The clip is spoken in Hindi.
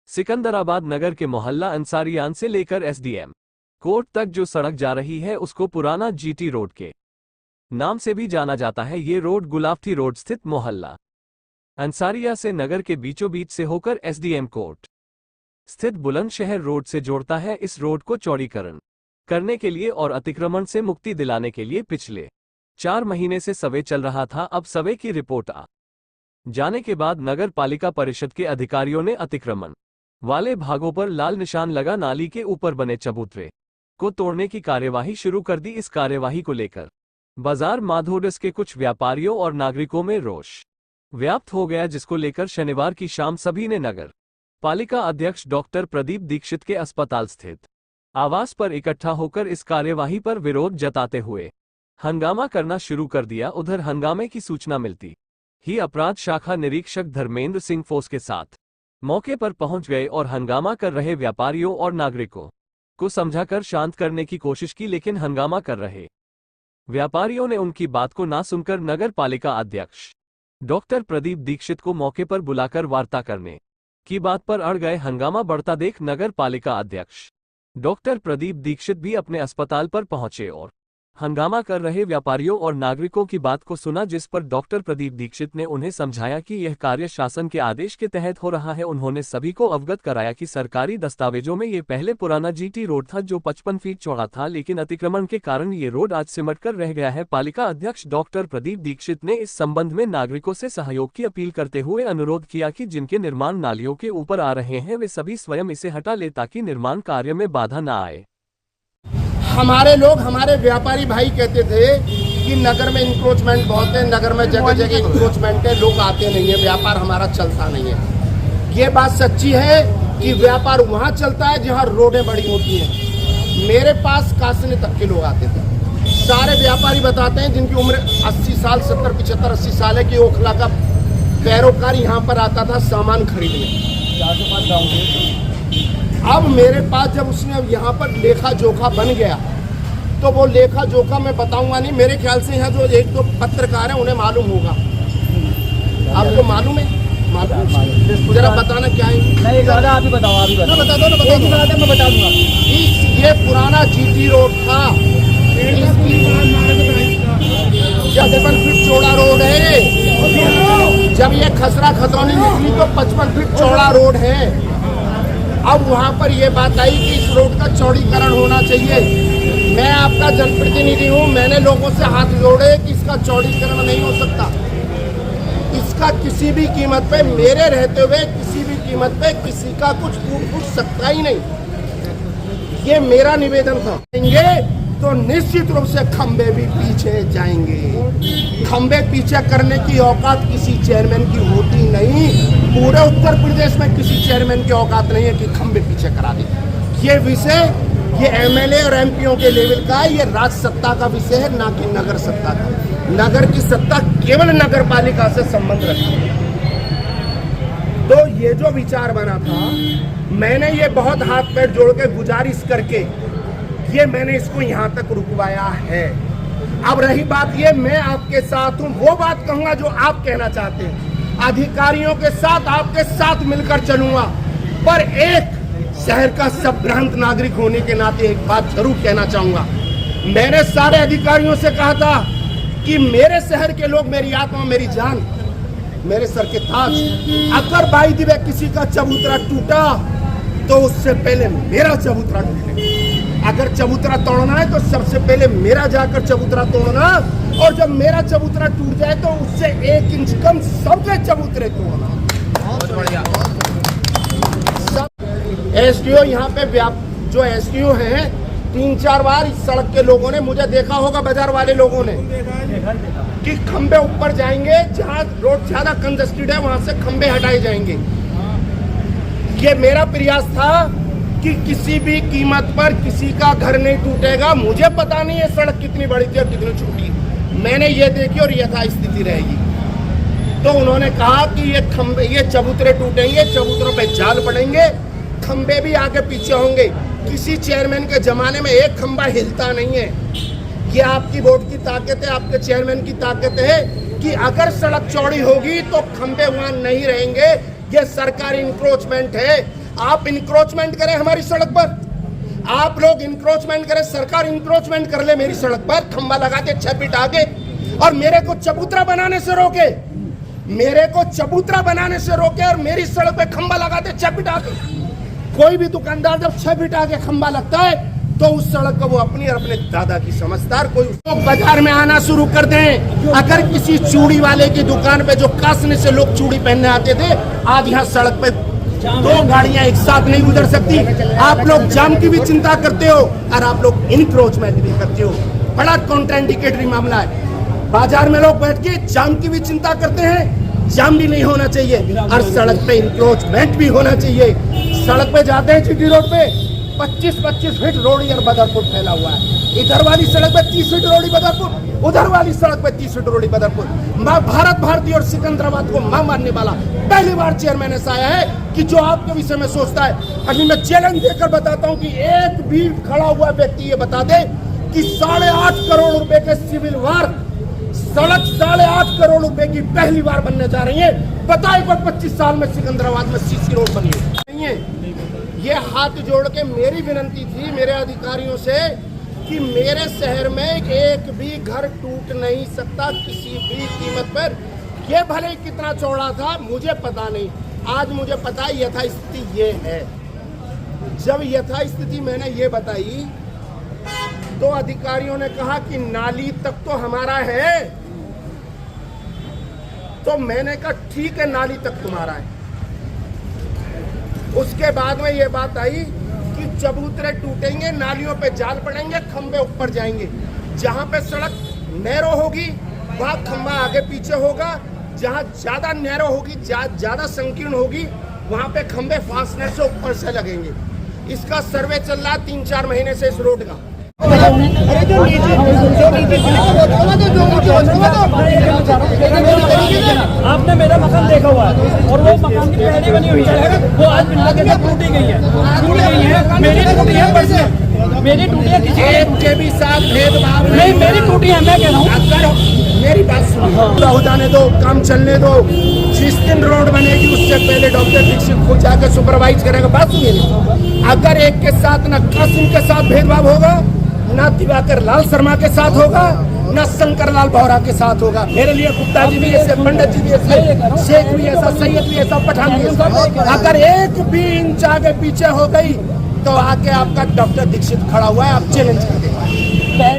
सिकंदराबाद नगर के मोहल्ला अंसारियान से लेकर एसडीएम कोर्ट तक जो सड़क जा रही है उसको पुराना जीटी रोड के नाम से भी जाना जाता है। ये रोड गुलावथी रोड स्थित मोहल्ला अंसारिया से नगर के बीचों बीच से होकर एसडीएम कोर्ट स्थित बुलंदशहर रोड से जोड़ता है। इस रोड को चौड़ीकरण करने के लिए और अतिक्रमण से मुक्ति दिलाने के लिए पिछले 4 महीने से सर्वे चल रहा था। अब सर्वे की रिपोर्ट आ जाने के बाद नगर पालिका परिषद के अधिकारियों ने अतिक्रमण वाले भागों पर लाल निशान लगा नाली के ऊपर बने चबूतरे को तोड़ने की कार्यवाही शुरू कर दी। इस कार्यवाही को लेकर बाजार माधोडस के कुछ व्यापारियों और नागरिकों में रोष व्याप्त हो गया, जिसको लेकर शनिवार की शाम सभी ने नगर पालिका अध्यक्ष डॉक्टर प्रदीप दीक्षित के अस्पताल स्थित आवास पर इकट्ठा होकर इस कार्यवाही पर विरोध जताते हुए हंगामा करना शुरू कर दिया। उधर हंगामे की सूचना मिलती ही अपराध शाखा निरीक्षक धर्मेंद्र सिंह फोस के साथ मौके पर पहुंच गए और हंगामा कर रहे व्यापारियों और नागरिकों को समझाकर शांत करने की कोशिश की, लेकिन हंगामा कर रहे व्यापारियों ने उनकी बात को ना सुनकर नगर पालिका अध्यक्ष डॉक्टर प्रदीप दीक्षित को मौके पर बुलाकर वार्ता करने की बात पर अड़ गए। हंगामा बढ़ता देख नगर पालिका अध्यक्ष डॉक्टर प्रदीप दीक्षित भी अपने अस्पताल पर पहुंचे और हंगामा कर रहे व्यापारियों और नागरिकों की बात को सुना, जिस पर डॉक्टर प्रदीप दीक्षित ने उन्हें समझाया कि यह कार्य शासन के आदेश के तहत हो रहा है। उन्होंने सभी को अवगत कराया कि सरकारी दस्तावेजों में ये पहले पुराना जीटी रोड था जो 55 फीट चौड़ा था, लेकिन अतिक्रमण के कारण ये रोड आज सिमट कर रह गया है। पालिका अध्यक्ष डॉक्टर प्रदीप दीक्षित ने इस संबंध में नागरिकों से सहयोग की अपील करते हुए अनुरोध किया कि जिनके निर्माण नालियों के ऊपर आ रहे हैं वे सभी स्वयं इसे हटा ले ताकि निर्माण कार्य में बाधा न आए। हमारे लोग, हमारे व्यापारी भाई कहते थे कि नगर में इंक्रोचमेंट बहुत है, नगर में जगह जगह इंक्रोचमेंट है, लोग आते नहीं है, व्यापार हमारा चलता नहीं है। ये बात सच्ची है कि व्यापार वहाँ चलता है जहाँ रोडें बड़ी होती हैं। मेरे पास कासने तक के लोग आते थे, सारे व्यापारी बताते हैं जिनकी उम्र 80 साल 70 75 80 साल है कि ओखला का पैरोकार यहाँ पर आता था सामान खरीदने। अब मेरे पास जब उसने यहाँ पर लेखा जोखा बन गया तो वो लेखा जोखा मैं बताऊंगा नहीं, मेरे ख्याल से यहाँ जो 1-2 पत्रकार हैं उन्हें मालूम होगा। आपको मालूम है? मालूम जरा बताना क्या है। नहीं आप ही बताओ, आप ही बताओ। बता दो ना, मैं बता दूंगा। ये पुराना जीटी रोड था, 55 फीट चौड़ा रोड है। जब ये खसरा खतौनी निकली तो 55 फीट चौड़ा रोड है। अब वहाँ पर यह बात आई कि इस रोड का चौड़ीकरण होना चाहिए। मैं आपका जनप्रतिनिधि हूँ, मैंने लोगों से हाथ जोड़े कि इसका चौड़ीकरण नहीं हो सकता। इसका किसी भी कीमत पे, मेरे रहते हुए किसी भी कीमत पे किसी का कुछ फूट सकता ही नहीं। ये मेरा निवेदन था। तो निश्चित रूप से खंबे भी पीछे जाएंगे। खंबे पीछे करने की औकात किसी चेयरमैन की होती नहीं। पूरे उत्तर प्रदेश में किसी चेयरमैन की औकात नहीं है कि खंबे पीछे करा दे। ये विषय ये एमएलए और एमपीओ के लेवल का है, ये राज्य सत्ता का विषय है, ना कि नगर सत्ता का। नगर की सत्ता केवल नगर पालिका से संबंध रखती है। तो ये जो विचार बना था, मैंने ये बहुत हाथ पैर जोड़ के गुजारिश करके ये मैंने इसको यहाँ तक रुकवाया है। अब रही बात ये, मैं आपके साथ हूँ, वो बात कहूँगा जो आप कहना चाहते हैं। अधिकारियों के साथ, आपके साथ मिलकर चलूंगा, पर एक शहर का संभ्रांत नागरिक होने के नाते एक बात जरूर कहना चाहूंगा। मैंने सारे अधिकारियों से कहा था कि मेरे शहर के लोग मेरी आत्मा, मेरी जान, मेरे सर के ताज। अगर बाई दिवे किसी का चबूतरा टूटा तो उससे पहले मेरा चबूतरा टूटे। अगर चबूतरा तोड़ना है तो सबसे पहले मेरा जाकर चबूतरा तोड़ना, और जब मेरा चबूतरा टूट जाए तो उससे 1 इंच कम सबके चबूतरे तोड़ना। एसडीओ यहाँ पे जो एसडीओ हैं, 3-4 बार इस सड़क के लोगों ने, मुझे देखा होगा बाजार वाले लोगों ने, कि खंबे ऊपर जाएंगे, जहाँ रोड ज्यादा कंजस्टेड है वहां से खंबे हटाए जाएंगे। ये मेरा प्रयास था कि किसी भी कीमत पर किसी का घर नहीं टूटेगा। मुझे पता नहीं है सड़क कितनी बड़ी थी और कितनी छोटी, मैंने ये देखी और यथास्थिति रहेगी। तो उन्होंने कहा कि ये खंबे, ये चबूतरे टूटेंगे, चबूतरों पे जाल पड़ेंगे, खंबे भी आगे पीछे होंगे। किसी चेयरमैन के जमाने में एक खंबा हिलता नहीं है। ये आपकी वोट की ताकत है, आपके चेयरमैन की ताकत है कि अगर सड़क चौड़ी होगी तो खंबे वहां नहीं रहेंगे। ये सरकारी इंक्रोचमेंट है। आप इंक्रोचमेंट करें हमारी सड़क पर, आप लोग इंक्रोचमेंट करें, सरकार इंक्रोचमेंट कर ले मेरी सड़क पर, खंबा लगा के 6 फीट आगे, और मेरे को चबूतरा बनाने से रोके, मेरे को चबूतरा बनाने से रोके और मेरी सड़क पे खंबा लगाते 6 फीट आगे। कोई भी दुकानदार जब 6 फीट आगे खंबा लगता है तो उस सड़क को वो अपनी और अपने दादा की समझदार कोई लोग बाजार में आना शुरू कर दें। अगर किसी चूड़ी वाले की दुकान पे जो कासने से लोग चूड़ी पहनने आते थे, आज यहाँ सड़क पे 2 गाड़ियां एक साथ नहीं गुजर सकती। आप लोग जाम की भी चिंता करते हो और आप लोग इनक्रोचमेंट भी करते हो। बड़ा कॉन्ट्राइंडिकेटरी मामला है। बाजार में लोग बैठ के जाम की भी चिंता करते हैं, जाम भी नहीं होना चाहिए और सड़क पे इंक्रोचमेंट भी होना चाहिए। सड़क पे जाते हैं जीटी रोड पे 25-25 फीट रोडी और बदरपुर फैला हुआ है। इधर वाली सड़क पे 30 फीट रोडी बदरपुर, उधर वाली सड़क पे 30 फीट रोडी बदरपुर। माँ भारत भारती और सिकंदराबाद को मां मानने वाला पहली बार चेयरमैन ऐसा आया है कि जो आपके विषय में सोचता है। अभी मैं चैलेंज देकर बताता हूँ कि एक भी खड़ा हुआ व्यक्ति ये बता दे कि 8.5 करोड़ रुपए के सिविल वर्क सड़क 8.5 करोड़ रुपए की पहली बार बनने जा रही है। बताए पर 25 साल में सिकंदराबाद में सीसी रोड बनी है। ये हाथ जोड़ के मेरी विनती थी मेरे अधिकारियों से कि मेरे शहर में एक भी घर टूट नहीं सकता किसी भी कीमत पर। ये भले कितना चौड़ा था मुझे पता नहीं, आज मुझे पता है यथास्थिति ये है। जब यथास्थिति मैंने ये बताई तो अधिकारियों ने कहा कि नाली तक तो हमारा है। तो मैंने कहा ठीक है, नाली तक तुम्हारा है। उसके बाद में ये बात आई कि चबूतरे टूटेंगे, नालियों पे जाल पड़ेंगे, खंबे ऊपर जाएंगे। जहां पे सड़क नैरो होगी वहां खंबा आगे पीछे होगा, जहां ज्यादा नैरो होगी, ज्यादा संकीर्ण होगी, वहां पे खंबे फास्टनर से ऊपर से लगेंगे। इसका सर्वे चल रहा 3-4 महीने से इस रोड का। आपने मेरा मकान देखा हुआ है और वो मकान की पहली बनी हुई है, वो आज बिल्ला के साथ टूटी गई है, मेरी टूटी है, मेरी टूटी है, किसी के भी साथ भेदभाव नहीं, मेरी टूटी है। मैं कह रहा हूँ मेरी बात सुनो, हो जाने दो, काम चलने दो। जिस दिन रोड बनेगी उससे पहले डॉक्टर दीक्षित खुद जाकर सुपरवाइज करेगा। बात सुनिए, अगर एक के साथ न कासिम के साथ भेदभाव होगा, ना दिवाकर लाल शर्मा के साथ होगा, ना शंकर लाल बोहरा के साथ होगा। मेरे लिए गुप्ता जी भी ऐसे, पंडित जी भी ऐसे, शेख भी ऐसा, सैयद भी ऐसा, पठान भी ऐसा। अगर एक भी इंच आगे पीछे हो गई तो आके आपका डॉक्टर दीक्षित खड़ा हुआ है, आप चैलेंज करें।